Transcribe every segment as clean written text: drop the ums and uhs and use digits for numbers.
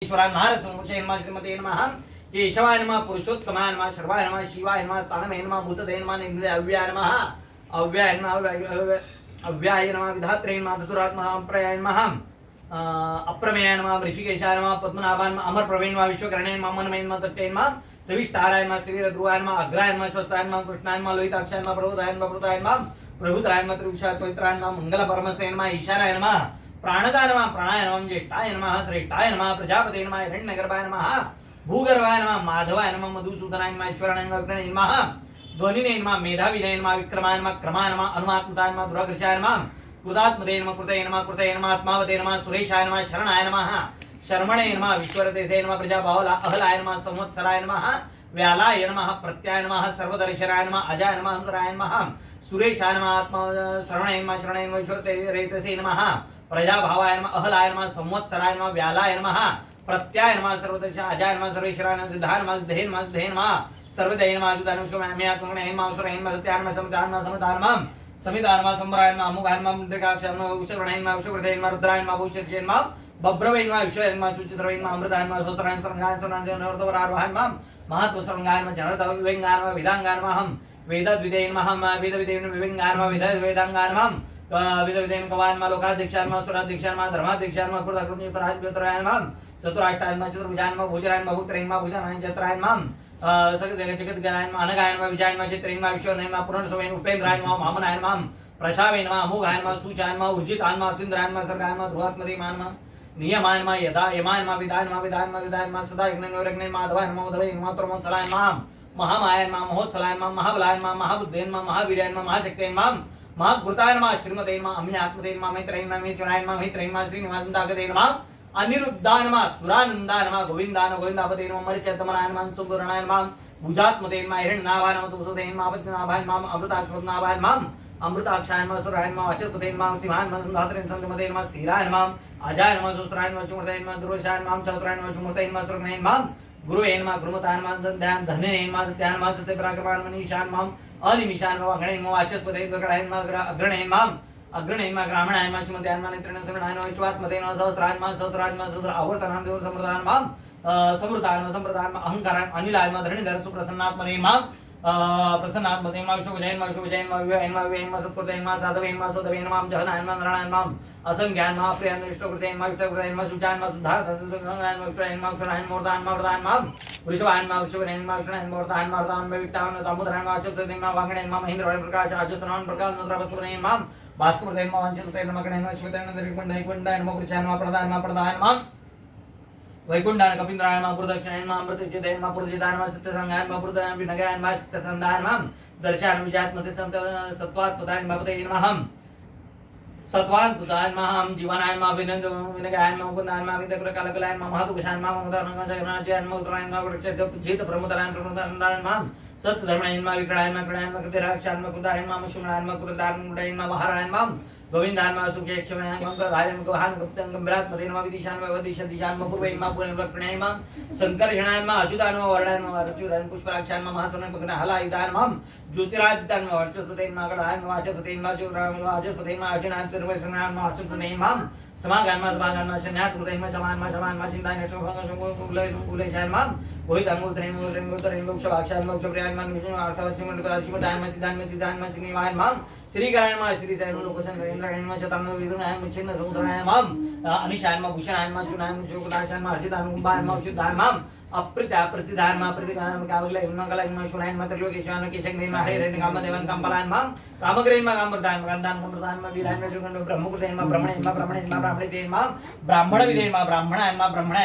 ईश्वराय नमः समुचय नमः श्रीमते नमः केशवाय नमः पुरुषोत्तमाय नमः शर्वाय नमः शिवाय नमः तानवे नमः भूतदे नमः निन्द्रे अव्याय नमः अव्याय नमः विधात्रे नमः धतुरात्मः अप्रयाय नमः अप्रमेयाय नमः ऋषिकेशाय नमः पद्मनाभाय नमः अमर प्रवीण नमः विश्वकर्णे नमः मनमय नमः तट्टे नमः त्रिविष्टाराय नमः त्रिवीरध्रुवाय नमः अग्राय नमः स्वस्ताय नमः कृष्णाय नमः लोहिताक्षाय नमः प्रभुताय नमः प्रभुताय नमः प्रभुताय नमः त्रिविशाय पवित्राय नमः मंगल परमसे नमः ईशानाय नमः प्राणदाय नमः प्राणाय नमः ज्येष्ठाय नमः श्रेष्ठाय नमः प्रजापते नमः हिरण्यगर्भाय नमः भूगर्भाय नमः माधवाय नमः मधुसूदनाय नमः ईश्वराय नमः ध्वनिने नमः मेधाविने नमः विक्रमाय नमः क्रमाय नमः अनुमात्मताय नमः दुराकृशाय नमः कृतात्मते नमः कृते नमः आत्मावते नमः सुरेशाय नमः शरणाय नमः शर्मणे नमः विश्वरतेसे नमः प्रजाबाहुला अहलाय नमः संवत्सराय नमः व्यालाय नमः प्रत्याय नमः सर्वदर्शनाय नमः अजाय नमः अंतराय नमः सुरेशाय नमः आत्मा शरणाय नमः विश्वरतेसे नमः प्रजाभावाय नमः अहलाय नमः संवत्सराय नमः व्यालाय नमः प्रत्याय नमः सर्वदर्शनाय अजाय नमः सर्वेश्वराय नमः सिद्धाय नमः सिद्धे नमः सर्वदय नमः जुदाय नमः सत्याय नमः समताय नमः समताय नमः समिताय नमः संबराय नमः अमुगाय नमः मुद्रिकाक्षाय नमः विश्ववर्णाय नमः विश्वकृते नमः रुद्राय नमः भूषिते नमः बब्रवे नमः विश्वाय नमः शुचिस्रवे नमः अमृताय नमः सोत्राय सर्वगाय सर्वनाय नवरतवराय नमः महत्व सर्वगाय नमः जनरतव विवेगाय नमः विदांगाय नमः हम वेदविदे नमः वेदविदे विवेगाय नमः वेदांगाय नमः विदविदेन कवाय नमः लोकाध्यक्षाय नमः सुराध्यक्षाय नमः धर्माध्यक्षाय नमः कृतकृतराय नमः चतुराष्टाय नमः चतुर्भुजाय नमः भुजराय नमः भुक्तराय नमः भुजनाय चतुराय नमः जगद्गणाय नमः अनगाय नमः विजयाय नमः चित्राय नमः विश्वनाय नमः पुनर्सवै उपेन्द्राय नमः मामनाय नमः प्रशावे नमः अमोघाय नमः सूचाय नमः उर्जिताय नमः अतीन्द्राय नमः सर्गाय नमः ध्रुवात्मते नमः नियमाय नमः यदा यमाय नमः विदाय नमः विदाय नमः सदा यज्ञ माधवाय नमः उदवै नमः त्रोमोत्सलाय नमः महामाय नमः महोत्सलाय नमः महाबलाय नमः महाबुद्धे नमः महावीराय नमः महाशक्ते नमः महाकृताय नमः श्रीमते नमः अम्यात्मते नमः मैत्रेय नमः ईश्वराय नमः मैत्रेय नमः श्रीनिवासदागते नमः अनिरुद्धाय नमः सुरानंदाय नमः गोविंदाय नमः गोविंदापते नमः मरिचतमनाय नमः सुंदरनाय नमः भुजात्मते नमः हिरण्यनाभाय नमः तुसुते नमः अवज्ञनाभाय नमः अमृताक्षनाभाय नमः अमृताक्षाय नमः सुराय नमः अच्युतते नमः सिंहाय नमः संधात्रे संतमते नमः स्थिराय नमः अजाय नमः सुत्राय नमः चुमृताय नमः दुर्वशाय नमः चौत्राय नमः चुमृताय नमः सुरग्नाय नमः गुरुवे नमः गुरुमताय नमः ध्यान धने नमः सत्याय नमः सत्यपराक्रमाय नमः निशान नमः अनिमिषाय नमः अग्रणे नमः वाचस्पते गगणाय नमः अग्रणे नमः ग्रामणाय नमः श्रीमते नमः नेत्रेण शरणाय नमः विश्वात्मते नमः सहस्राय नमः सहस्र आवर्तनाय नमः समृद्धाय नमः समृद्धाय नमः अहंकाराय अनिलाय नमः धरणीधर सुप्रसन्नात्मने नमः प्रसन्नात्मते नमः विश्वविजय नमः विजय नमः सत्कृते नमः साधवे नमः सदवे नमः जहनाय नमः नरणाय नमः असंज्ञाय नमः प्रियाय नमः इष्टकृते नमः शुचाय नमः शुद्धाय नमः विश्वाय नमः विश्वाय नमः वृषभाय नमः विश्वकर्णे नमः विष्णाय नमः वर्धाय नमः वर्धाय नमः विक्ताय नमः दामोदराय नमः अच्युताय नमः वांगणे नमः महेंद्राय प्रकाश अच्युताय प्रकाश नंदरावस्तुने नमः भास्करते नमः वांछिताय नमः गणे नमः शिवताय नमः त्रिकुंडाय नमः पुरुषाय नमः प्रदाय नमः वैकुंठाय कपिन्द्राय नमः पुरदक्षिणाय नमः अमृतचिताय नमः पुरजिताय नमः सत्यसंगाय नमः पुरदाय विनगाय नमः सत्यसंधाय नमः दर्शयामि विजात्मते सत्वात्मताय नमः पते नमः सत्वात्मताय नमः जीवनाय नमः विनगाय नमः मुकुंदाय नमः विदग्रकालकलाय नमः महदुषाय नमः मंगलाय नमः उत्तराय नमः वृक्षजित प्रमुदराय नमः सत्यधर्माय नमः विकटाय नमः कृतिराक्षाय नमः कृताय नमः शुमणाय नमः कृताय नमः महाराय नमः गोविंदाय नमः सुखेक्षमाय नमः गंगाधाय नमः गहान गुप्तं गंभीरात्मते नमः विदिशाय नमः वदिशाय नमः पूर्वे नमः पुण्यवक्रणाय नमः संकर्षणाय नमः अच्युताय नमः वरदाय नमः अच्युताय पुष्पराक्षाय नमः महासुरनाय पकना हलायुधाय नमः ज्योतिरादित्याय नमः अच्युतते नमः गणाय नमः अच्युतते नमः अच्युतते नमः अच्युताय तिरुवैष्णवाय नमः अच्युतते नमः समागाय नमः सन्यास कृते नमः समान चिंताय नमः कुलेशाय नमः गोहिताय नमः मोक्षवाक्षाय नमः मोक्षप्रियाय नमः अर्थवत्सिमण्डकाय शिवदाय नमः सिद्धाय नमः श्रीनिवाय नमः श्रीकराय नमः श्री साई लोकशंकरेन्द्राय नमः शतानंद विदुनाय नमः छिन्न समुद्राय नमः अनिशाय नमः भूषणाय नमः शुनाय नमः शुक्राय नमः हर्षिताय नमः कुंभाय नमः शुद्धाय नमः प्रतिधाय नमः प्रतिगाय नमः कावले मंगलाय नमः शुनाय नमः त्रिलोकेशाय नमः केशग्ने नमः हरे कामदेवन कामपलाय नमः कामग्रे नमः कामृताय नमः गन्धान कामृताय नमः वीराय नमः जुगंड ब्रह्मकृते नमः ब्रह्मणे नमः ब्राह्मणे नमः ब्राह्मण विदे नमः ब्राह्मणाय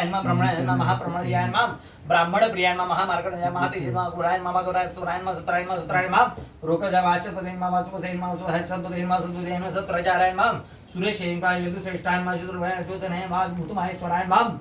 नमः महाप्रमणयाय नमः ब्राह्मण प्रियाय नमः महामार्कण्डेयाय नमः तेज नमः गुराय नमः गौराय सुराय नमः सत्राय नमः रोकजा वाचपते नमः वाचपते नमः संतुते नमः सत्रजाराय नमः सुरेशाय नमः यदुश्रेष्ठाय नमः चतुर्भुजाय अच्युताय नमः भूतमहेश्वराय नमः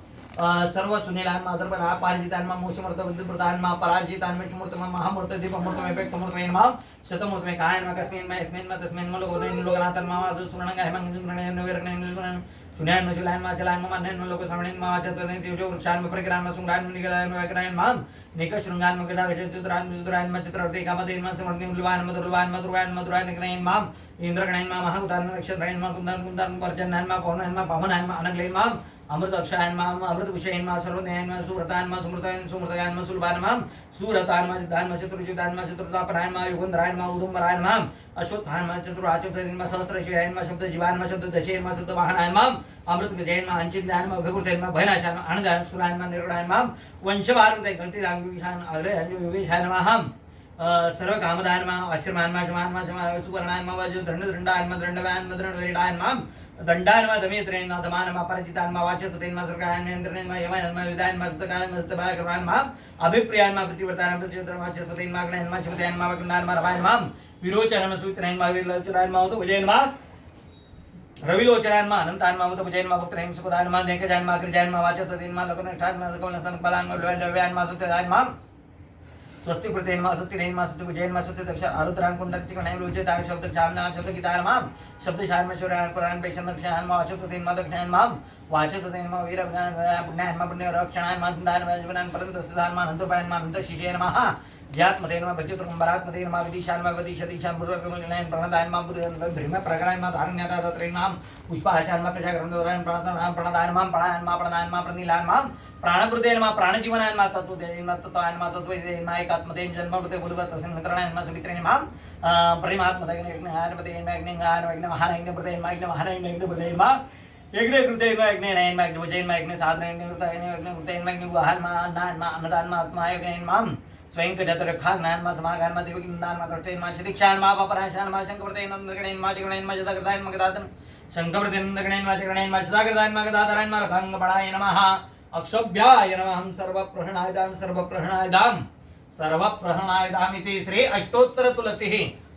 सर्व सुनीलाय नमः दर्पणाय पारिजिताय नमः मोक्षमूर्त बुद्धिप्रदाय नमः पराजिताय नमः चमूर्त महामूर्त दीपमूर्त व्यक्तमूर्त नमः शतमूर्त काय नमः कस्मिन् नमः यस्मिन् नमः तस्मिन् नमः लोकनाथन नमः सुवर्णंगाय मंगलंगणय सुनाय नमः शिलाय नमः चलाय नमः नमः लोक श्रवणे नमः आचतते तेजो वृक्षाय नमः प्रግራय नमः सुंगाय नमः निगराय नमः वैकराय नमः निक शृंगाय नमः गदा चित्राय नमः चित्रार्थे कामदे नमः समर्पणे उल्वाय नमः दुर्वाय निग्रहय नमः इंद्रगणय नमः महाउदार नमः नक्षत्राय नमः कुंदन पर्जन्याय नमः पवनाय नमः पावनाय नमः अनग्लय नमः अमृत अक्षायन माम अमृत कुशयन मा सर्वज्ञान मा सुरतान मा सुमृतान सुमृतान मा सुलभान माम सुरतान मा सिद्धान मा चतुर्युधान मा चतुर्तापरायन मा युगंधरायन मा उदुंबरायन माम अश्वत्थान मा चतुराचुर्यन मा सहस्रशिरायन मा शब्द जीवान मा शब्द दशेन मा शब्द वाहनायन माम अमृत गजयन मा अंचिन्यान मा भगुरतेन मा भयनाशान मा आनंदान सुरायन मा निर्गुणायन माम वंशवारुदय गंति रांगविशान अग्रे अंजु योगेशान मा हम सर्व कामदान मा आश्रमान मा जमान मा जमान सुवर्णान मा वाजु दंड दंडान मा दंडवान मा दंडवेडान माम दंडान मा दमेत्रेन मा दमान मा परजितान मा वाचतुतेन मा सरकायन नेंद्रनेन मा यमान मा विदायन मा तकान मा तबाय करवान माम अभिप्रियान मा प्रतिवर्तान मा चित्र मा चतुतेन मा गणन मा शिवतेन मा वकुंडान मा रवायन माम विरोचन मा सुत्रैन मा विलोचनान मा उत भजन मा रविलोचनान मा अनंतान मा उत भजन मा भक्तरेन सुखदान मा देकजान मा कृजान मा वाचतुतेन मा लग्नष्ठान मा सकलसन बलान मा लव्यान मा सुतदान मा स्वस्ति कृतेन मा स्वस्ति रेन मा स्वस्ति कुजयन मा स्वस्ति दक्ष आरुद्रान कुंडलची कणाय रोजे दाय शब्द जामना शब्द गीताय माम शब्द शान मा शौर्यान पुराण पेशन दक्षान मा वाचतुतेन मा दक्षान माम वाचतुतेन मा वीर पुण्यान मा पुण्य रक्षणान मा सुंदर मा जीवनान परंत स्थान मा अनंतपायन मा अनंत शिशेन मा ज्ञात्मतेन मा भजत कुंभरात्मतेन मा विदिशान मा विदिशदिशान बुर्रक्रमलायन प्रणदायन मा भ्रम प्रकरायन मा धारण्याता तत्रेन माम पुष्पाशान मा प्रजाग्रंथोरायन प्रणदान मा प्रणायन मा प्रनिलान मा प्राणप्रदेन मा प्राणजीवनायन मा तत्वदेन मा तत्वायन मा तत्वदेन मा एकात्मतेन जन्मप्रते बुद्धवत प्रसन्नतरणायन मा सुमित्रेन मा परिमात्मतेन ज्ञानपतेन ज्ञान विघ्न महानज्ञप्रतेन मा ज्ञान महानज्ञप्रतेन मा यज्ञ कृतेन मा यज्ञ नयन मा भजन मा यज्ञ साधन यज्ञ कृतेन मा यज्ञ गुहान मा अन्नान मा अन्नदान मा आत्मा यज्ञ मा स्वयं चतुर्खान नान मा समागान मा देवकिन्दान मा कर्तेन मा शिदीक्षान मा पापराशान मा शंकरप्रतेन नंदगणेन मा जगणेन मा जदाकृतायन मा गदातन शंकरप्रतेन नंदगणेन मा जगणेन मा जदाकृतायन मा गदाधरायन मा रथांगपणाय नमः अक्षोभ्याय नमः सर्वप्रहणायदाम इति श्री अष्टोत्तर तुलसी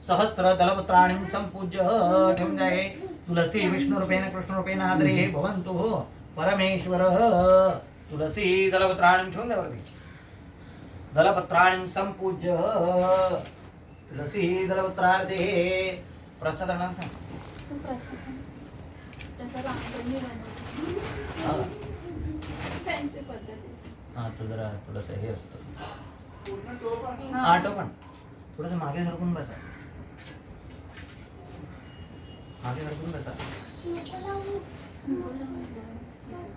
सहस्त्र दलपत्राणिं संपूज्य ठेवून जाय तुलसी विष्णु रूपेण कृष्ण रूपेण आदरे भवन्तु परमेश्वर तुलसी दलपत्राणिं ठेवून द्या वरती दलपत्राणिं संपूज्य तुलसी दलपत्रार्थे प्रसादानं सांग प्रसाद हाँ तो जरा थोडंसं हे असतं आटो पण थोडंसं मागे सरकून बसा मागे सरकून बसा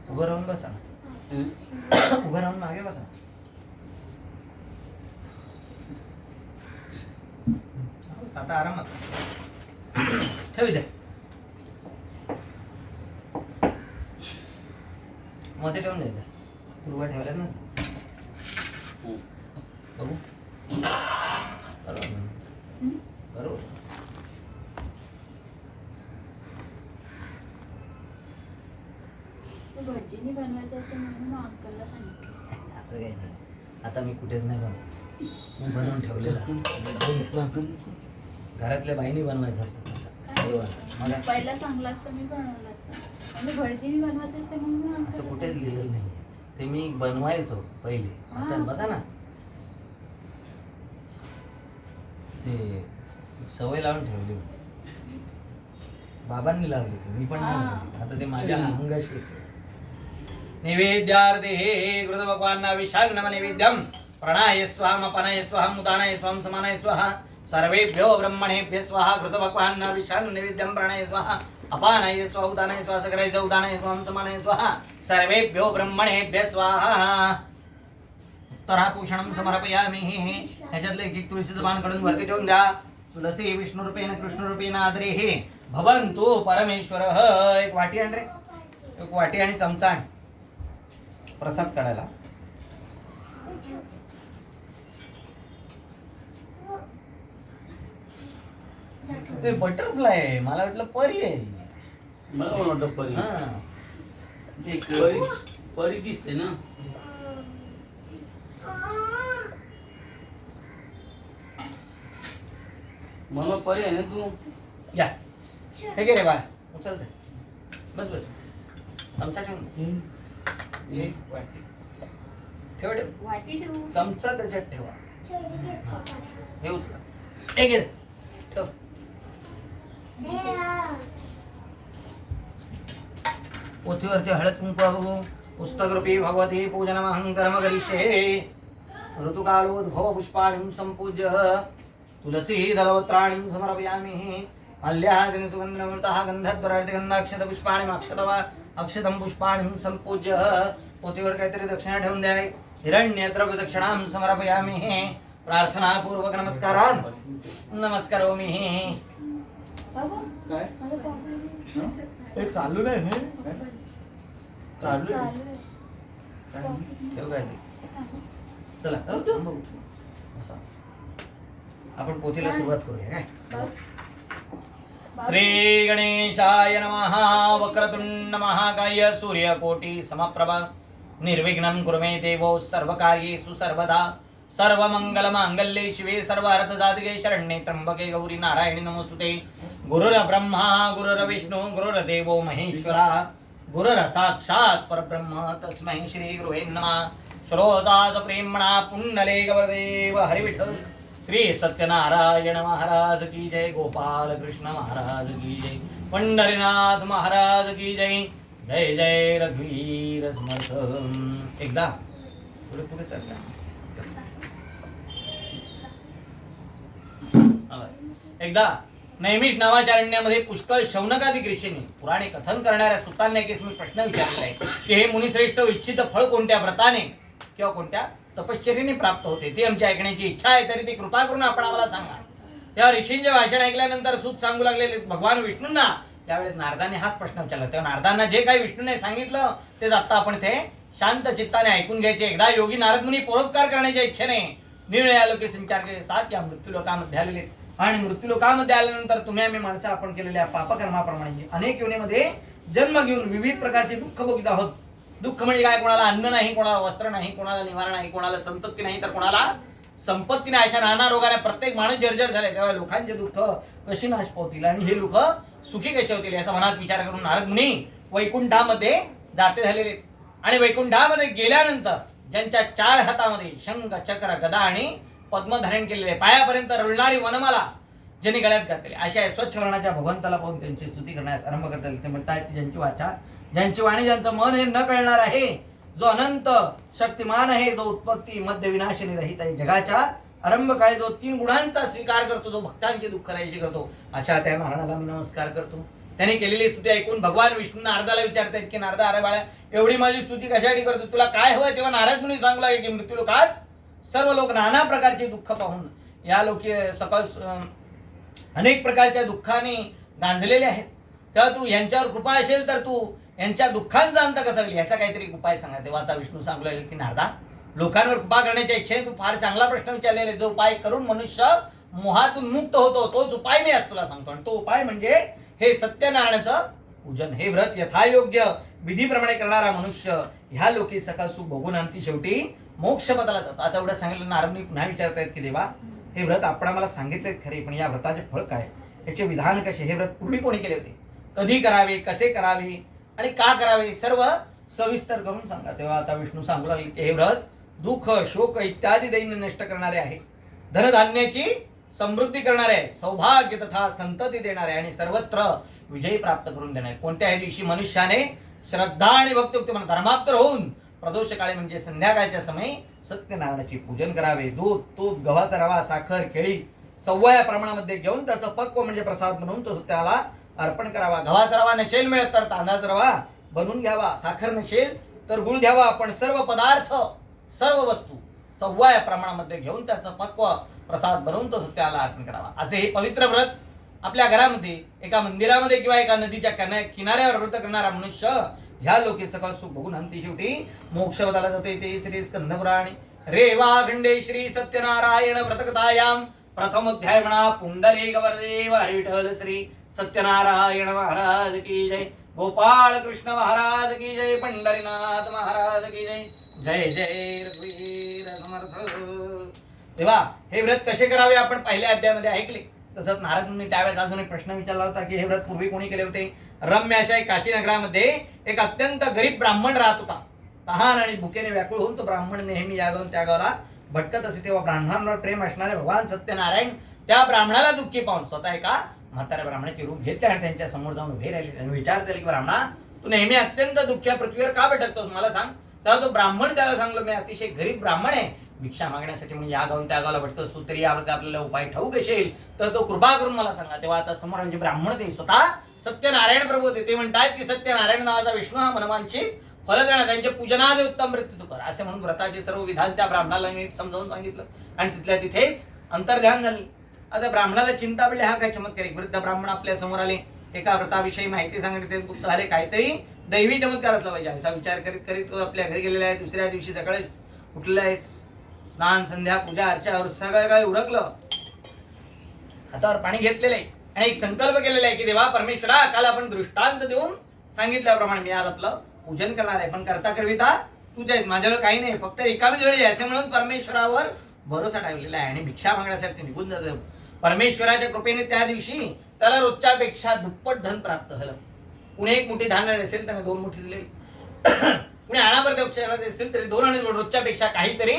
उभं राहून बसा उभं राहून मागे बसा आता आरामात ठेव इथे मध्ये ठेवून द्यायचं पूर्व ठेवल्यात ना बघू बरोबर बरोबर भटजीनी बनवायचं असं म्हणून अंकलला सांगितलं असं काही नाही आता मी कुठेच नाही बनवत बनवून ठेवलेलं असतं घरातल्या बाईनी बनवायचं असतं मला पहिला सांगला असतं मी बनवलं असतं आणि भटजीनी बनवायचं असतं म्हणून असं कुठेच लिहिलेलं नाही ते मी बनवायचो पहिले आता बसा ना ते सवय लावून ठेवली बाबांनी लावली मी पण नाही आता ते माझ्या अंगाशी नैवेद्यार्थे कृत भगवान विशाल नम नैवेद्यम प्रणाय स्वाहा पनाय स्वाहा मुदानाय स्वाहा समानाय स्वाहा सर्वेभ्यो ब्रह्मणेभ्य स्वाहा कृत भगवान विशाल नैवेद्यम प्रणाय स्वाहा अपानाय स्वाहा उदानाय स्वाहा सकराय उदानाय स्वाहा समानाय स्वाहा सर्वेभ्यो ब्रह्मणेभ्य स्वाहा उत्तराभूषणं समर्पयामि ह्याच्यातलं एक तुळशीचं पान काढून वरती ठेवून द्या तुलसी विष्णू रूपेण कृष्ण रूपेण आदरे हे भवन्तु परमेश्वर एक वाटी आण रे एक वाटी आणि चमचा आण प्रसाद काढायला ते बटरफ्लाय आहे मला वाटलं परी आहे मला पण वाटतं परी परी परी दिसते ना मला परी आहे ना तू या हे घे रे बाळा उचलते बस बस चमचा ठेवून ठेव ठेव वाटी ठेवू चमचा त्याच्यात ठेवा हे उचला हे घे ठेव पोथीवरती हळद कुंकू बघू पुस्तक रूपी भगवती पूजनमहं कर्म करिष्ये ऋतुकालोद्भव पुष्पाणिं संपूज्य तुलसी दलवत्राणिं समर्पयामि मल्यादिन सुगन्धमृतः गन्धद्वरार्तिगन्धाक्षत पुष्पाणि अक्षतवा अक्षतम पुष्पाणि संपूज्य पोतीवर काहीतरी दक्षिणा ठेवून द्या. हिरण्य द्रव्य दक्षिणां समर्पयामि. प्रार्थना पूर्वक नमस्कारान नमस्कारोमि. बाबा काय माझं कॉफी हे चालू नाही हे? चालू चालू आहे. आहे. काय ठेव काय ते. चला बघू. असं. आपण पोथीला सुरुवात करूया काय. श्री गणेशाय नमः. वक्रतुंड महाकाय सूर्यकोटि समप्रभ निर्विघ्नं कुरु मे देवो सर्वकार्येषु सर्वदा. सर्वमंगलमांगल्ये शिवे सर्वार्थसाधिके शरण्ये त्र्यंबके गौरी नारायणी नमोस्तुते. गुरुर्ब्रह्मा गुरुर्विष्णु गुरुर्देवो महेश्वरा गुरुर साक्षात् परब्रह्म तस्मै श्री गुरुवे नमः. श्रोतास प्रेमणा पुंडलेकवरदेव हरिविठ्ठल श्री सत्यनारायण महाराज की जय. गोपाल कृष्ण महाराज की जय. पंढरीनाथ महाराज की जय. जय जय रघुवीर समर्थ. एकदा पुढे पुढे सरका. एकदा नैमिष नावाच्या अरण्यामध्ये पुष्कळ शौनकादिक ऋषींनी पुराणे कथन करणाऱ्या सुतांना एक प्रश्न विचारलेला आहे की हे मुनिश्रेष्ठ इच्छित फळ कोणत्या व्रताने किंवा कोणत्या तपश्चर्येने प्राप्त होते ते आमची ऐकण्याची इच्छा आहे. तरी ती कृपा करून आपण आम्हाला सांगा. तेव्हा ऋषींचे भाषण ऐकल्यानंतर सूत सांगू लागलेले भगवान विष्णूंना. त्यावेळेस नारदाने हाच प्रश्न विचारला. तेव्हा नारदांना जे काही विष्णूने सांगितलं तेच आता आपण ते शांत चित्ताने ऐकून घ्यायचे. एकदा योगी नारद मुनी परोपकार करण्याच्या इच्छेने निळ्या लोके संचार केले असतात या मृत्यूलोकामध्ये आलेले. आणि मृत्यूलोकामध्ये आल्यानंतर तुम्ही आम्ही माणसं आपण केलेल्या पापकर्माप्रमाणे अनेक योनीमध्ये जन्म घेऊन विविध प्रकारचे दुःख भोगीत आहोत. दुःख म्हणजे काय. कोणाला अन्न नाही, कोणाला वस्त्र नाही, कोणाला निवारण नाही, कोणाला संतती नाही, तर कोणाला संपत्ती नाही. अशा नाना रोगाने प्रत्येक माणूस जर्जर झाले. तेव्हा लोकांचे दुःख कशी नाश पावतील आणि हे लोक सुखी कसे होतील याचा मनात विचार करून नारद मुनी वैकुंठामध्ये जाते झालेले. आणि वैकुंठामध्ये गेल्यानंतर ज्यांच्या 4 हातामध्ये शंख चक्र गदा आणि पद्म धारण केलेले, पायापर्यंत रुळणारी वनमाला ज्यांनी गळ्यात घातलेली, अशा स्वच्छ वर्णाच्या भगवंताला पाहून त्यांची स्तुती करण्यास आरंभ करता येईल. ते म्हणतात ज्यांची वाचा, ज्यांची वाणी, ज्यांचं मन हे न कळणार आहे, जो अनंत शक्तिमान आहे, जो उत्पत्ती मध्य विनाशनी रहित आहे, जगाच्या आरंभ काळी जो 3 गुणांचा स्वीकार करतो, जो भक्तांची दुःख राहायची करतो, अशा त्या महाराणाला मी नमस्कार करतो. त्यांनी केलेली स्तुती ऐकून भगवान विष्णू नारदाला विचारतात की नारदा, अरे बाळा, एवढी माझी स्तुती कशासाठी करतो, तुला काय हवंय. तेव्हा नारद मुनी सांगू लागले की मृत्यूलोकात सर्व लोक नाना प्रकारचे दुःख पाहून या लोकी सकाळ अनेक प्रकारच्या दुःखाने गांजलेले आहेत. तेव्हा तू यांच्यावर कृपा असेल तर तू यांच्या दुःखांचा अंत कसा होईल याचा काहीतरी उपाय सांगा. तेव्हा आता विष्णू सांगू लागले की नारदा, लोकांवर कृपा करण्याच्या इच्छेने तू फार चांगला प्रश्न विचारलेला. जो उपाय करून मनुष्य मोहातून मुक्त होतो तोच उपाय मी आज तुला सांगतो. आणि तो उपाय म्हणजे हे सत्यनारायणाचं पूजन. हे व्रत यथायोग्य विधीप्रमाणे करणारा मनुष्य ह्या लोकी सकाळ सुख भोगून अंती शेवटी मोक्ष पदाला जातो. आता एवढं सांगितलं नारदनी पुन्हा विचारतायत की देवा, हे व्रत आपण आम्हाला सांगितले खरे, पण या व्रताचे फळ काय, याचे विधान कसे, हे व्रत पूर्वी कोणी केले होते, कधी करावे, कसे करावे आणि का करावे, सर्व सविस्तर करून सांगा. तेव्हा आता विष्णू सांगू लागले की हे व्रत दुःख शोक इत्यादी दैन्य नष्ट करणारे आहे, धनधान्याची समृद्धी करणारे आहे, सौभाग्य तथा संतती देणारे आणि सर्वत्र विजय प्राप्त करून देणारे. कोणत्याही दिवशी मनुष्याने श्रद्धा आणि भक्तियुक्त मन धर्माप्त होऊन प्रदोष काळी म्हणजे संध्याकाळच्या समयी सत्यनारायणाचे पूजन करावे. दूध, तूप, गव्हाचा रवा, साखर, केळी सव्वा प्रमाणामध्ये घेऊन त्याचं पक्व म्हणजे प्रसाद बनवून तो त्याला अर्पण करावा. गव्हाचा रवा नसेल मिळत तर तांदळाचा रवा बनवून घ्यावा, साखर नसेल तर गुळ घ्यावा, पण सर्व पदार्थ सर्व वस्तू सव्वा प्रमाणामध्ये घेऊन त्याचं पक्व प्रसाद बनवून तो त्याला अर्पण करावा. असे हे पवित्र व्रत आपल्या घरामध्ये, एका मंदिरामध्ये किंवा एका नदीच्या किनाऱ्यावर व्रत करणारा मनुष्य ह्या लोके सकाळ सुख भोगून अंती शेवटी मोक्षपदाला जातो. ते श्री स्कंदपुराणे रेवाखंडे श्री सत्यनारायण व्रतकथायाम प्रथम अध्याय म्हणा. पुंडलिक वरदेव हरिविठ्ठल श्री सत्यनारायण महाराज की जय. गोपाळ कृष्ण महाराज की जय. पंढरीनाथ महाराज की जय. जय जय रघुवीर समर्थ. तेव्हा हे व्रत कसे करावे आपण पहिल्या अध्यायामध्ये ऐकले. तसंच नारद मुनी त्यावेळेस अजून एक प्रश्न विचारला होता की हे व्रत पूर्वी कोणी केले होते. रम्य अशा एक काशी नगरामध्ये एक अत्यंत गरीब ब्राह्मण राहत होता. तहान आणि भुकेने व्याकुळ होऊन तो ब्राह्मण नेहमी या गावात त्या गावाला भटकत असे. तेव्हा ब्राह्मणांवर प्रेम असणारे भगवान सत्यनारायण त्या ब्राह्मणाला दुःखी पाहून स्वतः एका म्हाताऱ्या ब्राह्मणाचे रूप घेतले आणि त्यांच्या समोर जाऊन उभे राहिले आणि विचारले की ब्राह्मणा, तू नेहमी अत्यंत दुःख्या पृथ्वीवर का भटकतोस, मला सांग. तेव्हा तो ब्राह्मण त्याला सांगलो, मी अतिशय गरीब ब्राह्मण आहे, भिक्षा मागण्यासाठी म्हणजे या गावून त्या गावाला भटकत असतो, तरी यावर आपल्याला उपाय ठाऊक असेल तर तो कृपा करून मला सांगा. तेव्हा आता समोर म्हणजे ब्राह्मण ते स्वतः सत्यनारायण प्रभू होते. ते म्हणतात की सत्यनारायण नावाचा विष्णू हा मनमांची फल देणार, त्यांचे पूजनादे उत्तम मृत्यू कर असे म्हणून व्रताचे सर्व विधान त्या ब्राह्मणाला नीट समजावून सांगितलं आणि तिथल्या तिथेच अंतर्ध्यान झाले. आता ब्राह्मणाला चिंता पडली, हा काय चमत्कारिक वृद्ध ब्राह्मण आपल्या समोर आले, एका व्रताविषयी माहिती सांगितली. गुप्त अरे काहीतरी दैवी चमत्कार असला पाहिजे असा विचार करीत करीत तो आपल्या घरी गेलेला आहे. दुसऱ्या दिवशी सकाळी उठलेला आहे, स्नान संध्या पूजा अर्चा सगळं काय उरकलं, हातावर पाणी घेतलेलं आहे आणि एक संकल्प केलेला आहे की देवा परमेश्वरा, काल आपण दृष्टांत देऊन सांगितल्याप्रमाणे मी आज आपलं पूजन करणार आहे, पण करता करविता तुझ्या आहेत, माझ्यावर काही नाही, फक्त रिकामी वेळ आहे असे म्हणून परमेश्वरावर भरोसा ठेवलेला आहे आणि भिक्षा मागण्यासाठी निघून जातो. परमेश्वराच्या कृपेने त्या दिवशी त्याला रोजच्या पेक्षा दुप्पट धन प्राप्त झालं. कुणी एक मुठी धान्य असेल त्याने 2 मुठी दिले, कुणी आणापर्यंत असेल तरी 2 आणि रोजच्या पेक्षा काहीतरी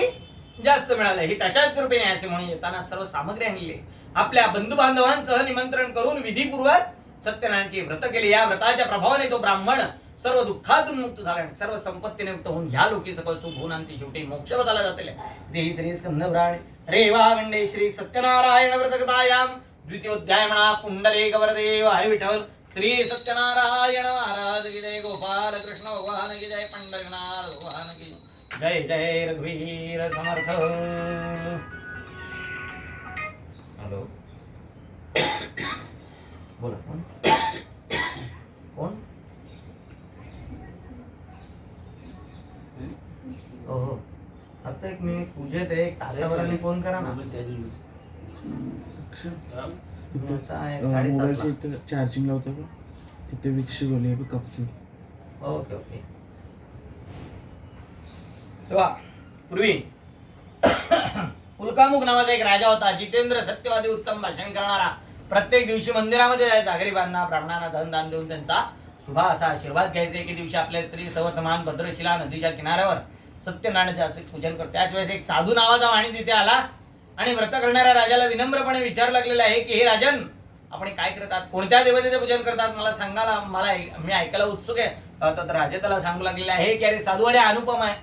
जास्त मिळालं. हे त्याच्याच कृपेने असे म्हणून येताना सर्व सामग्री आणली, आपल्या बंधू बांधवांसह निमंत्रण करून विधीपूर्वक सत्यनारायणाची व्रत केले. या व्रताच्या प्रभावाने तो ब्राह्मण सर्व दुःखातून मुक्त झाला आणि सर्व संपत्तीने मुक्त होऊन ह्या लोकी सकळ सुख होऊन आणि शेवटी मोक्षपदाला जातले. देही श्री स्कंदपुराण रेवा गंडे श्री सत्यनारायण व्रतकथायाम द्वितीयोध्याय म्हणा पुंडलिक वरदेव हरी विठ्ठल श्री सत्यनारायण महाराज की जय, गोपाल कृष्ण भगवान की जय, पंढरीनाथ भगवान की जय. जय रघुवीर समर्थ. हॅलो बोला, कोण कोण? हो आता एक मी पूजेत आहे, एक तासाभराने फोन करा ना. चार्जिंग लावतो का तिथे विक्षी गोली कपसी. Okay okay. तेव्हा पूर्वी उल्कामुख नावाचा एक राजा होता, जितेंद्र, सत्यवादी, उत्तम भाषण करणारा. प्रत्येक दिवशी मंदिरामध्ये जायचा, गरीबांना ब्राह्मणांना धन दान देऊन त्यांचा शुभा असा आशीर्वाद घ्यायचा. एके दिवशी आपल्या स्त्री सवर्तमान भद्रशिला नदीच्या किनाऱ्यावर सत्यनारायणाचे असे पूजन करतो. त्याच वेळेस एक साधू नावाचा वाणी तिथे आला आणि व्रत करणाऱ्या राजाला विनम्रपणे विचारू लागलेला आहे की हे राजन, आपण काय करतात, कोणत्या देवतेचे पूजन करतात, मला सांगायला मी ऐकायला उत्सुक आहे. तर राजा त्याला सांगू लागलेला आहे की अरे साधू आणि अनुपम आहे,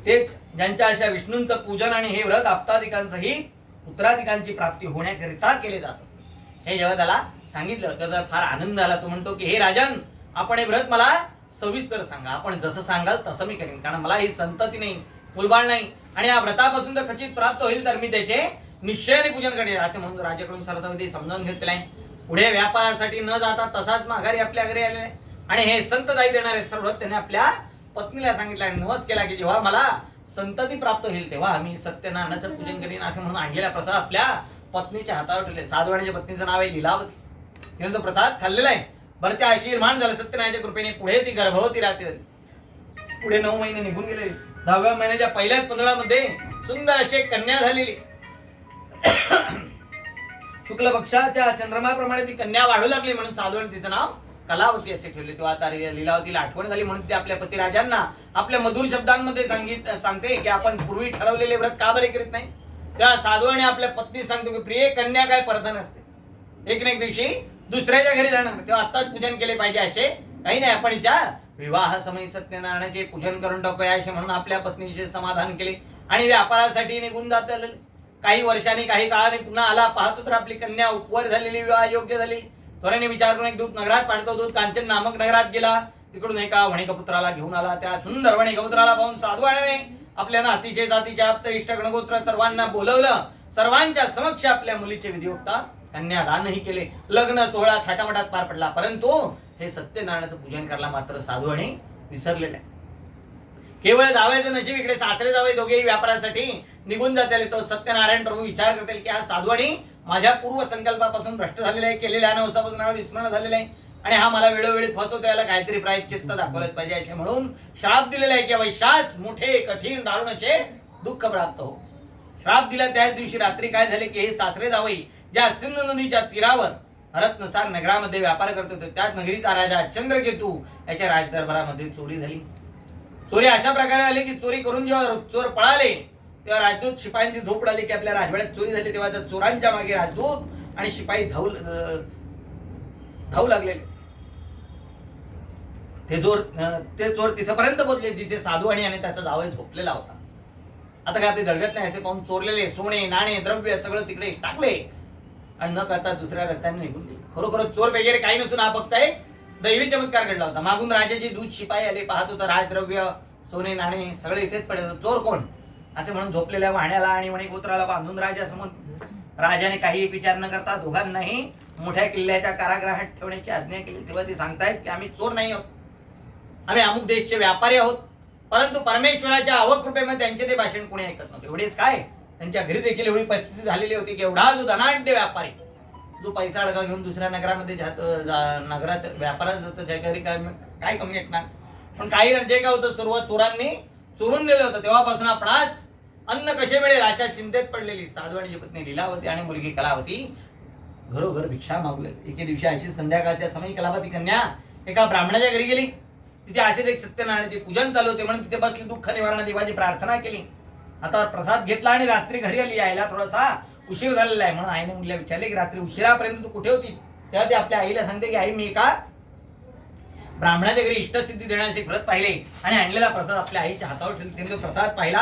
तेच ज्यांच्या अशा विष्णूंचं पूजन आणि हे व्रत आप्ताधिकांचंही उत्तराधिकांची प्राप्ती होण्याकरिता केले जात असते. हे जेव्हा त्याला सांगितलं तर फार आनंद झाला. तो म्हणतो की हे राजन, आपण हे व्रत मला सविस्तर सांगा, आपण जसं सांगाल तसं मी करेन, कारण मला ही संतती नाही, मुलबाळ नाही आणि या व्रतापासून जर खचित प्राप्त होईल तर मी त्याचे निश्चयाने पूजन करेन असे म्हणून राजाकडून सरतावधी समजावून घेतलेला आहे. पुढे व्यापारासाठी न जाता तसाच माघारी आपल्या घरी आले आणि हे संत दाई देणारे सर्व त्याने आपल्या पत्नीला सांगितलं आणि नवस केला की जेव्हा मला संतती प्राप्त होईल तेव्हा आम्ही सत्यनारायणाचं पूजन करीन असे म्हणून आणलेला प्रसाद आपल्या पत्नीच्या हातावर ठेवले. साधवाण्याच्या पत्नीचं नाव आहे लीलावती. तिने तो प्रसाद खाल्लेला आहे. बरं त्या आशीर्वाद झालं सत्यनारायणाच्या कृपेने. पुढे ती गर्भवती राहते. पुढे 9 महिने निघून गेले. 10व्या महिन्याच्या पहिल्याच 15 मध्ये सुंदर अशी एक कन्या झालेली. शुक्ल पक्षाच्या चंद्रमाप्रमाणे ती कन्या वाढू लागली म्हणून साधवाने तिचं नाव कलावती असे ठेवले. तेव्हा आता लीलावतीला आठवण झाली म्हणून ती आपल्या पतिराजांना आपल्या मधुर शब्दांमध्ये सांगते की आपण पूर्वी ठरवलेले व्रत का बरे करीत नाही. त्या साधवाने आपल्या पत्नी सांगतो की प्रिय कन्या काय परधन असते, एक ना एक दिवशी दुसऱ्याच्या घरी जाणार, तेव्हा आत्ताच पूजन केले पाहिजे असे काही नाही. आपण हिच्या विवाह समय सत्यनारायणाचे पूजन करून टाकूया असे म्हणून आपल्या पत्नीचे समाधान केले आणि व्यापारासाठी निघून जात आले. काही वर्षांनी काही काळाने पुन्हा आला. पाहतो तर आपली कन्या उपवर झालेली, विवाह योग्य झाली. त्वरेने विचार करून एक दूत नगरात पाठवतो. दूत कांचन नामक नगरात गेला. तिकडून एका वणिकपुत्राला घेऊन आला. त्या सुंदर वणिकपुत्राला पाहून साधवाने आपल्या नातीचे जातीचे आप्त इष्ट गणगोत्र सर्वांना बोलवलं. सर्वांच्या समक्ष आपल्या मुलीचे विधिवक्ता कन्यादानही केले. लग्न सोहळा थाटामाटात पार पडला. परंतु हे सत्यनारायणाचं पूजन करायला मात्र साधवाने विसरलेले. केवळ जावयाचं नशीब, इकडे सासरे जावई दोघेही व्यापारासाठी निघून जाते. तो सत्यनारायण प्रभू विचार करतील की हा साधवानी माझ्या पूर्व संकल्पापासून भ्रष्ट झालेला आहे, केलेल्या अनवसापासून हा विस्मरण झालेला आहे आणि हा मला वेळोवेळी फसवतो, याला काहीतरी प्रायश्चित्त दाखवलंच पाहिजे असे म्हणून श्राप दिलेला आहे की वैशास मोठे कठीण दारुणाचे दुःख प्राप्त हो. श्राप दिला त्याच दिवशी रात्री काय झाले की हे सासरे जावई ज्या सिंधू नदीच्या तीरावर रत्नसार नगरामध्ये व्यापार करत होते त्याच नगरीचा राजा चंद्रकेतू याच्या राजदरबारामध्ये चोरी झाली. चोरी अशा प्रकारे आली की चोरी करून जेव्हा चोर पळाले तेव्हा राजदूत शिपायांची झोप उडाली की आपल्या राजवाड्यात चोरी झाली. तेव्हा चोरांच्या मागे राजदूत आणि शिपाई धावू लागले. ते चोर तिथपर्यंत पोहोचले जिथे साधू आणि त्याचा जावई झोपलेला होता. आता काय आपली धडगत नाही असे पाहून चोरलेले सोने नाणे द्रव्य सगळं तिकडे टाकले आणि न करता दुसऱ्या रस्त्याने निघून गेले. खरोखर चोर वगैरे काही नसून हा फक्त एक दैवी चमत्कार घडला होता. मागून राजाचे दूध शिपाई आले, पाहत होता राजद्रव्य सोने नाणे सगळे इथेच पडले. चोर कोण असे म्हणून झोपलेल्या वाहण्याला आणि मणिपुत्राला बांधून राजासमोर राजाने काही विचार न करता दोघांनाही मोठ्या किल्ल्याच्या कारागृहात ठेवण्याची आज्ञा केली. तेव्हा ते सांगतायत की आम्ही चोर नाही आहोत, आम्ही अमुक देशचे व्यापारी आहोत. परंतु परमेश्वराच्या अवकृपेमध्ये त्यांचे ते भाषण कोणी ऐकत नव्हते. एवढेच काय, त्यांच्या घरी देखील एवढी परिस्थिती झालेली होती की एवढा जो धनाढ्य व्यापारी जो पैसा अडका घेऊन दुसऱ्या नगरामध्ये नगराच्या व्यापारात जातो त्याच्या घरी काय कमी येणार. पण काही जे काय होतं सर्व चोरांनी चोरून दिलं होतं. तेव्हापासून आपणास अन्न कसे मिळेल अशा चिंतेत पडलेली साधवाणीची पत्नी लीलावती आणि मुलगी कलावती घरोघर भिक्षा मागू लागली. एके दिवशी अशी संध्याकाळच्या समयी कलावती कन्या एका ब्राह्मणाच्या घरी गेली. तिथे असेच एक सत्यनारायणाचे पूजन चालू होते म्हणून तिथे बसली. दुःख निवारण देवाची प्रार्थना केली. आता प्रसाद घेतला आणि रात्री घरी आली. यायला थोडासा उशीर झालेला आहे म्हणून आईने मुलीला विचारले की रात्री उशिरापर्यंत तू कुठे होतीस. तेव्हा ते आपल्या आईला सांगते की आई मी एका ब्राह्मणाच्या घरी इष्टसिद्धी देण्याचे व्रत पाहिले आणि आणलेला प्रसाद आपल्या आईच्या हातावर ठेवला. तिने तो प्रसाद पाहिला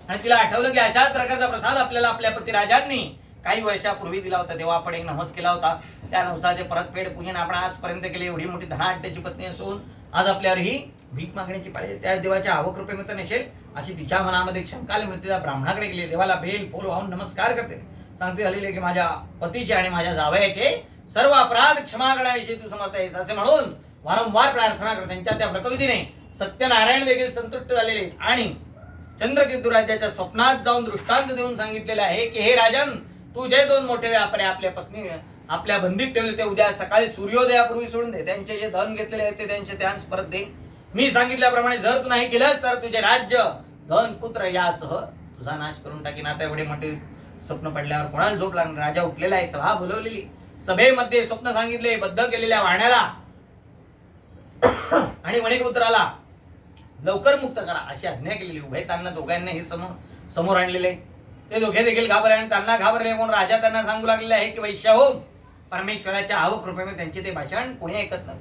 आणि तिला आठवलं की अशाच प्रकारचा प्रसाद आपल्याला आपल्या पती राजांनी काही वर्षापूर्वी दिला होता. तेव्हा आपण एक नवस केला होता. त्या नवसाचे परतफेड पूजन आपण आजपर्यंत केले. एवढी मोठी धनाढ्याची पत्नी असून आज आपल्यावर ही भीक मागण्याची पाहिजे. त्या देवाच्या अवकृपेमध्ये नसेल अशी तिच्या मनामध्ये शंका आली. म्हणते त्या ब्राह्मणाकडे गेले. देवाला बेल फूल वाहून नमस्कार करते. सांगते झालेले की माझ्या पतीचे आणि माझ्या जावयाचे सर्व अपराध क्षमा करण्याविषयी तू समर्थ आहेस असे म्हणून वारंवार प्रार्थना करते. त्यांच्या त्या व्रतविधीने सत्यनारायण देखील संतुष्ट झालेले आणि चंद्रकेतू राजाच्या स्वप्नात जाऊन दृष्टांत देऊन सांगितलेले आहे की हे राजन, तू जे दोन मोठे व्यापारी आपल्या पत्नी आपल्या बंदीत ठेवले ते उद्या सकाळी सूर्योदयापूर्वी सोडून दे. त्यांचे जे धन घेतलेले आहे ते त्यांचे त्यांस परत दे. मी सांगितल्याप्रमाणे जर तू नाही केलंस तर तुझे राज्य धन पुत्र यासह तुझा नाश करून टाकीन. आता एवढे मोठे स्वप्न पडल्यावर कोणाला झोप लागणार. राजा उठलेला आहे. सभा बोलवलेली. सभेमध्ये स्वप्न सांगितले बद्ध केलेल्या वाहण्याला आणि मणिपुत्राला लवकर मुक्त करा अशी आज्ञा केलेली. उभे त्यांना दोघांना हे समोर आणलेले. ते दोघे देखील घाबरले आणि त्यांना घाबरले म्हणून राजा त्यांना सांगू लागलेले आहे की वैश्य हो, परमेश्वराच्या अवकृपेमुळे त्यांचे ते भाषण कोणी ऐकत नाही.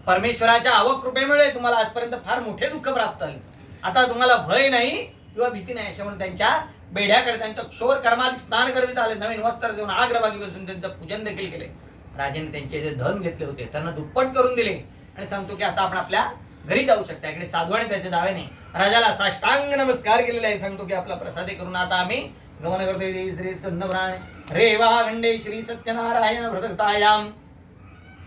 परमेश्वराच्या अवकृपेमुळे तुम्हाला आजपर्यंत फार मोठे दुःख प्राप्त झाले. आता तुम्हाला भय नाही किंवा भीती नाही अशा म्हणून त्यांच्या बेड्याकडे त्यांचं क्षोर कर्माधिक स्नान करवित आले. नवीन वस्त्र देऊन आग्रभागी बसून त्यांचं पूजन देखील केले. राजाने त्यांचे जे धन घेतले होते त्यांना दुप्पट करून दिले आणि सांगतो की आता आपण आपल्या घरी जाऊ शकता. इकडे साधवाने त्याच्या दाव्याने राजाला साष्टांग नमस्कार केलेला आहे. सांगतो की आपला प्रसादे करून आता आम्ही गमन करतोय. श्री स्कंदपुराण रेवा खंडे श्री सत्यनारायण व्रतकथायाम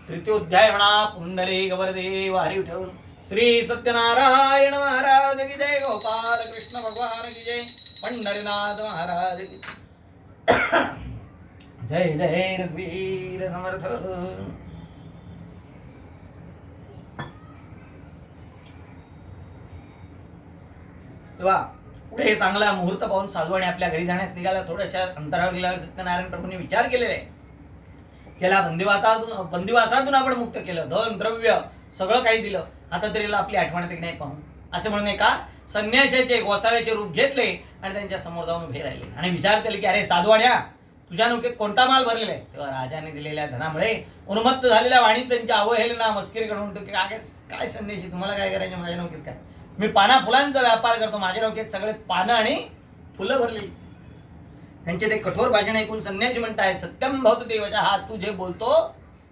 तृतीयोध्याय म्हणा पुंडले गवरदे वारी ठेवून श्री सत्यनारायण महाराज की जय. गोपाल कृष्ण भगवान की जय. पंढरीनाथ महाराज की जय. जय रघुवीर समर्थ. तेव्हा पुढे चांगला मुहूर्त पाहून साधवाने आपल्या घरी जाण्यास निघाला. थोड्याशा अंतरावर गेल्यावर सत्यनारायण प्रभूंनी विचार केलेला आहे. केला बंदिवासातून आपण मुक्त केलं. धन द्रव्य सगळं काही दिलं. आता तरी आपली आठवण येते की नाही पाहून असे म्हणून एका संन्याशाचे गोसाव्याचे रूप घेतले आणि त्यांच्या समोर जाऊन उभे राहिले आणि विचार केले की अरे साधवाड्या, तुझ्या नौकेत कोणता माल भरलेला आहे. तेव्हा राजाने दिलेल्या धनामुळे उन्मत्त झालेल्या वाणीत त्यांच्या अवहेलना मस्करी करून की काय संन्याशी, तुम्हाला काय करायचे माझ्या नौकेत. काय मी पाना फुलांचा व्यापार करतो. माझ्या नौकेत सगळे पानं आणि फुलं भरलेली. त्यांचे ते कठोर भाषण ऐकून संन्यासी म्हणताय सत्यम भवत देवचा, हा तू जे बोलतो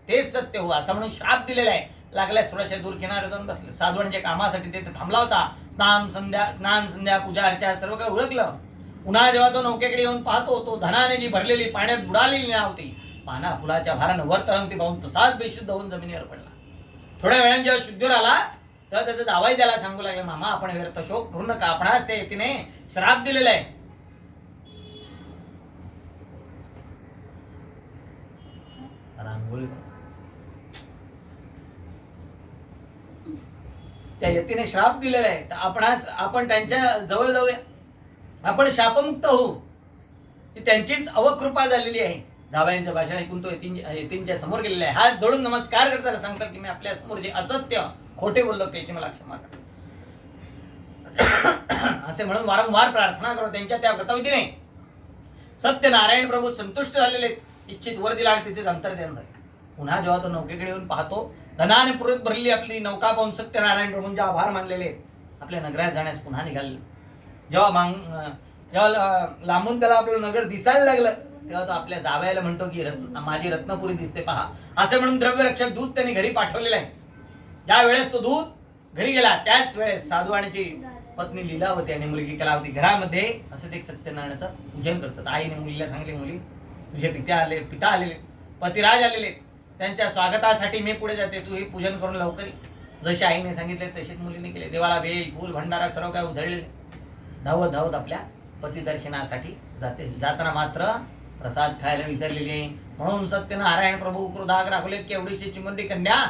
तेच सत्य हो असं म्हणून श्राप दिलेला आहे. लागल्यास थोड्याशा दूर किनारे जाऊन बसले. साधवांच्या कामासाठी ते थांबला होता. स्नान संध्या पूजा अर्चा सर्व काही उरकलं. पुन्हा जेव्हा तो नौकेकडे येऊन पाहतो तो धनाने जी भरलेली पाण्यात बुडालेली होती पाना फुलाच्या भारानं वर तरंगती पाहून तसाच बेशुद्ध होऊन जमिनीवर पडला. थोड्या वेळाने जेव्हा शुद्धीवर आला तेव्हा त्याचा जावाई त्याला सांगू लागले, मामा आपण व्यर्थ शोक करू नका, आपणास ते तिने श्राप दिलेला आहे. रांगोळी त्या यतीने श्राप दिलेला आहे. तर आपण त्यांच्या जवळ जाऊया, आपण शापमुक्त होऊ. ही त्यांचीच अवकृपा झालेली आहे. जावयांचं भाषण ऐकून तो यतींच्या समोर गेलेला आहे. हात जोडून नमस्कार करताना सांगतात की मी आपल्या समोर जे असत्य खोटे बोललो त्याची मला क्षमा करा असे म्हणून वारंवार प्रार्थना करो. त्यांच्या त्या व्रतविधीने सत्यनारायण प्रभू संतुष्ट झालेले. इच्छित वर दिला आणि तिथेच अंतर्ध्यान झाले. पुन्हा जेव्हा तो नौकेकडे येऊन पाहतो धनाने पुरत भरली आपली नौका पाहून सत्यनारायण प्रभूंचे आभार मानलेले आपल्या नगरात जाण्यास पुन्हा निघाले. जेव्हा लांबून त्याला आपलं नगर दिसायला लागलं तेव्हा तो आपल्या जावयाला म्हणतो की माझी रत्नपुरी दिसते पहा, असे म्हणून द्रव्यरक्षक दूत त्यांनी घरी पाठवलेलं आहे. ज्या वेळेस तो दूत घरी गेला त्याच वेळेस साधुवाणीची पत्नी लीलावती आणि मुलगी कलावती घरामध्ये असंच एक सत्यनारायणाचं पूजन करतात. आईने मुलीला सांगले, मुली तुझे पिता आलेले, पतिराज आलेले, त्यांच्या स्वागतासाठी मी पुढे जाते, तू हे पूजन करून लवकर ये. जशी आईने सांगितले तशीच मुलीने केले. देवाला बेल फूल भंडारा सर्व काय उधळले. धावत धावत आपल्या पती दर्शनासाठी जाते. जाताना मात्र प्रसाद खायला विसरलेले. म्हणून सत्यनारायण प्रभू क्रोधात राखले की एवढीशी चिमुरडी कन्या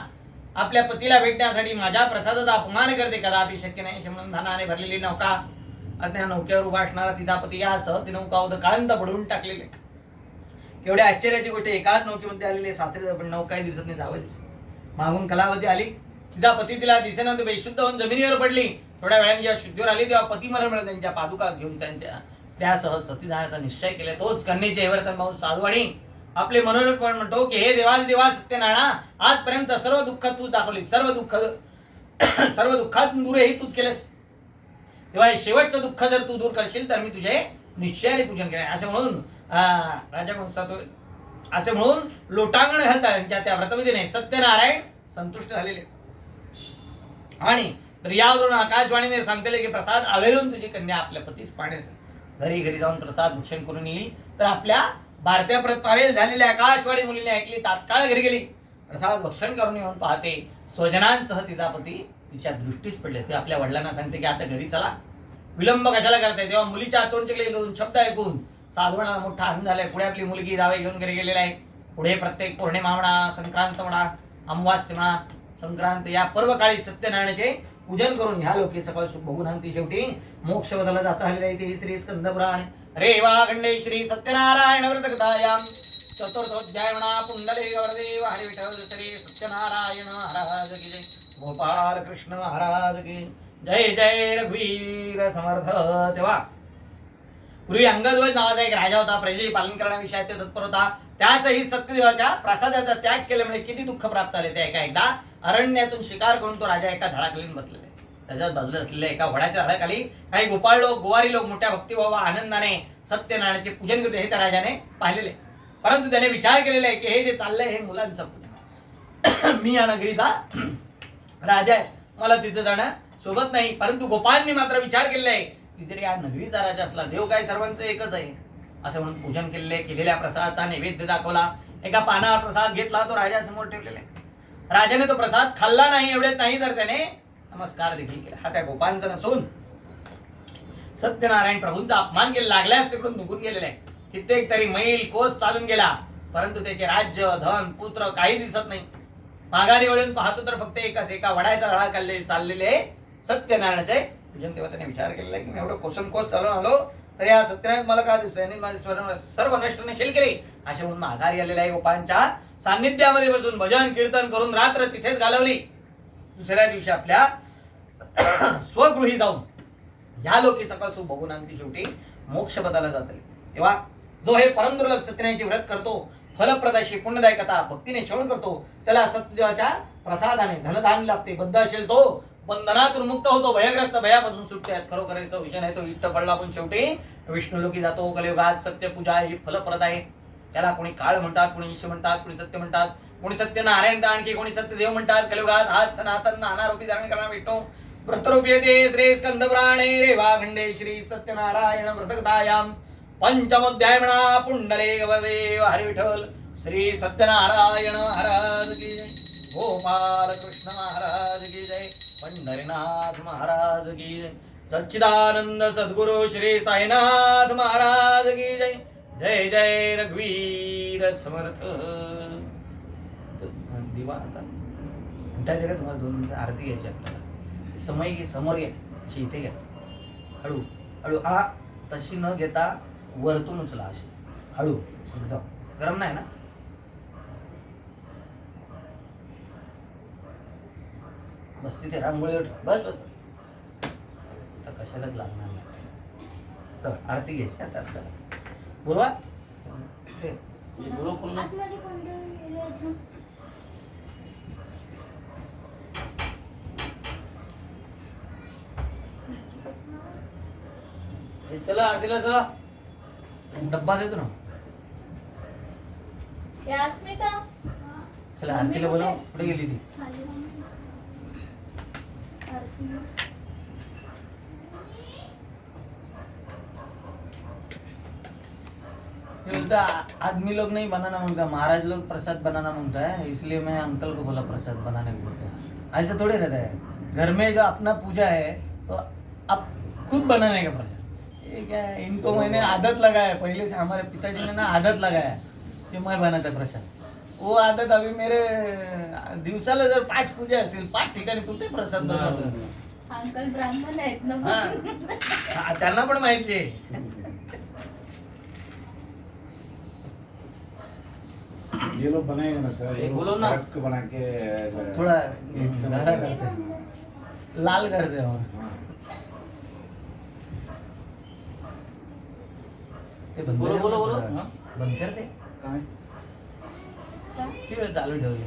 आपल्या पतीला भेटण्यासाठी माझ्या प्रसादाचा अपमान करते, कदापि शक्य नाही. म्हणून धनाने भरलेली नौका अज्ञा नौकेवर उभा असणारा तिचा पती यासह ती नौका उदकांत पडवून टाकलेले. एवढ्या आश्चर्याची गोष्ट एकाच नौकेमध्ये आलेली सासरे पण नौकाही दिसत नाही, जावं दिसत. मागून कलावती आली, तिचा पती तिला दिसेना, ती बेशुद्ध होऊन जमिनीवर पडली. थोड्या वेळाने जेव्हा शुद्धीवर आली तेव्हा पती मरण मिळालं. त्यांच्या पादुका घेऊन त्यांच्या त्यासह सती जाण्याचा निश्चय केला. तोच कन्येचे हेवर्तन पाहून साधुवाणी आपले मनोरथ पण म्हणतो की हे देवा सत्यनारायणा, आजपर्यंत सर्व दुःख तूच दाखवली, सर्व दुःखात दूरही तूच केलेस. तेव्हा हे शेवटचं दुःख जर तू दूर करशील तर मी तुझे निश्चयाने पूजन केले. असे म्हणून असे म्हणून लोटांगण घालतात त्यांच्या त्या व्रतविधीने सत्यनारायण संतुष्ट झालेले. आणि तर यावरून आकाशवाणीने सांगतेले की प्रसाद आवेरून तुझी कन्या आपल्या पतीस पाण्यास जरी घरी जाऊन प्रसाद भक्षण करून येईल तर आपल्या भारतीय प्रत पावेल झालेल्या आकाशवाणी मुलीने ऐकली. तात्काळ घरी गेली, प्रसाद भक्षण करून येऊन पाहते स्वजनांसह तिचा पती तिच्या दृष्टीस पडले. ते आपल्या वडिलांना सांगते की आता घरी चला, विलंब कशाला करताय. तेव्हा मुलीच्या तोंडचे दोन शब्द ऐकून साधवांना मोठा आनंद झालाय. पुढे आपली मुलगी जावे घेऊन घरी गेलेला आहे. पुढे प्रत्येक पौर्णिमा म्हणा, संक्रांत म्हणा, अमावास्या म्हणा, संक्रांत या पर्व काळी सत्यनारायणाचे पूजन करून ह्या लोके सकाळ सुख बघून आणि शेवटी मोक्ष बदला जाता आलेला आहे. ते श्री स्कंद पुराण रेवाखंडे श्री सत्यनारायण व्रत कथायाम चतुर्थोध्याय म्हणा. पुंडले गौरदेव हरी विठ्ठल श्री सत्यनारायण महाराज की जय. गोपाल कृष्ण महाराज की जय. जय रघुवीर समर्थ. तेव्हा पूर्वी अंगध्वज नावाचा एक राजा होता. प्रजेचे पालन करण्याविषयी ते तत्पर होता. त्यासही सत्यदेवाच्या प्रसादाचा त्याग केल्यामुळे किती दुःख प्राप्त आले. त्या एकदा अरण्यातून शिकार करून तो राजा एका झाडाखाली बसलेला. त्याच्यात बाजूला असलेल्या एका वडाच्या झाडाखाली काही गोपाळ लोक, गोवारी लोक मोठ्या भक्तिभावा आनंदाने सत्यनारायणाचे पूजन करते हे त्या राजाने पाहिलेले. परंतु त्याने विचार केलेला आहे की हे जे चाललंय हे मुलांचं पूजन. मी या नगरीचा राजा आहे, मला तिथे जाणं शोभत नाही. परंतु गोपाळांनी मात्र विचार केलेला आहे की जरी या नगरीचा राजा असला, देव काय सर्वांचं एकच आहे. असं म्हणून पूजन केलेल्या प्रसादाचा नैवेद्य दाखवला. एका पानावर प्रसाद घेतला, तो राजासमोर ठेवलेला आहे. राजाने तो प्रसाद खाल्ला नाही. एवढेच नाही तर त्याने नमस्कार देखील केला. हा त्या गोपांचा नसून सत्यनारायण प्रभूंचा अपमान केला. लागल्यास तिकडून निघून गेलेला आहे. कित्येक तरी मैल कोस चालून गेला, परंतु त्याचे राज्य, धन, पुत्र काही दिसत नाही. माघारी वळून पाहतो तर फक्त एका वडाच्या झाडाखाली चाललेले सत्यनारायणाचे पूजन. तेव्हा त्याने विचार केलेला की मी एवढं कोसम कोस चालून आलो तर या सत्यनारायण मला काय दिसतोय आणि माझे सर्व नष्ट नशील केले. असे म्हणून माघारी आलेल्या आहे गोपांच्या सान्निध्यामध्ये बसून भजन कीर्तन करून रात्र तिथेच घालवली. दुसऱ्या दिवशी आपल्या स्वगृही जाऊन या लोकी सकाळ सुख बघून आणि शेवटी मोक्ष पदाला जाते. तेव्हा जो हे परम दुर्लभ सत्यनारायणाचे व्रत करतो, फलप्रद अशी पुण्यदायक कथा भक्तीने श्रवण करतो, त्याला सत्यदेवाच्या प्रसादाने धनधान्य लाभते. बद्ध असेल तो बंधनातून मुक्त होतो, भयग्रस्त भयापासून सुटते. खरोखरचा विषय नाही तो इष्ट पडला पण शेवटी विष्णुलोकी जातो. कलियुगात सत्यपूजा ही फलप्रद आहे. त्याला कोणी काळ म्हणतात, कोणी ईश म्हणतात, कोणी सत्य म्हणतात, कोणी सत्यनारायण आणखी कोणी सत्यदेव म्हणतात. कलियुगात हाच सनातन नानारूपी धारण करणार विष्णू व्रतरूपी येते. श्री स्कंद पुराणे रेवाखंडे श्री सत्यनारायण व्रतकथायाम पंचमोध्याय म्हणा. पुंडले गवदेव हरी विठ्ठल श्री सत्यनारायण महाराज की जय. गोपाल कृष्ण महाराज की जय. पंढरीनाथ महाराज की जय. सच्चिदानंद सद्गुरु श्री साईनाथ महाराज की जय. जय जय रघुवीर समर्थ. दिवा आता त्या जगात तुम्हाला 2 मिनिटं आरती घ्यायची. आपल्याला समय समोर घ्या, अशी इथे घ्या, हळू हळू. तशी न घेता वरतून उचला, अशी हळू एकदम. गरम नाही ना? बस तिथे रांगोळीवर बस बस. आता कशालाच लागणार नाही. तर आरती घ्यायची आता आपल्याला. बोलवा चला आरतीला चला. डब्बा देतो ना. अस्मिता चला आरतीला बोला कुठे गेली ती खाली राहून. आरती. ये बोलता आदमी लोग नहीं बनाना मांगता, महाराज लोग प्रसाद बनाना मांगता है, इसलिए मैं अंकल को बोला प्रसाद बनाने को बोलते हैं। ऐसा थोड़ी रहता है, घर में जो अपना पूजा है तो आप खुद बनाने का प्रसाद। ये क्या है, इनको मैंने आदत लगाया, पहले से हमारे पिताजी ने ना आदत लगाया कि मैं बनाता प्रसाद। वो आदत अभी मेरे दिवसाला जर 5 पूजा असतील 5 ठिकाणी कुठे प्रसाद बनवतो। अंकल ब्राह्मण आहेत ना हा. हा, त्यांना पण माहिती आहे। ये लोग बनाएंगे ना सर, ये बोलो लोग ना। कड़क बना के थोड़ा एकदम गाढ़ा करते हैं, लाल करते हैं और हाँ। ते बंद बोलो, कर बोलो, ना बोलो. थोडं. बंद कर ते काय? का? किती वेळ चालू ठेवले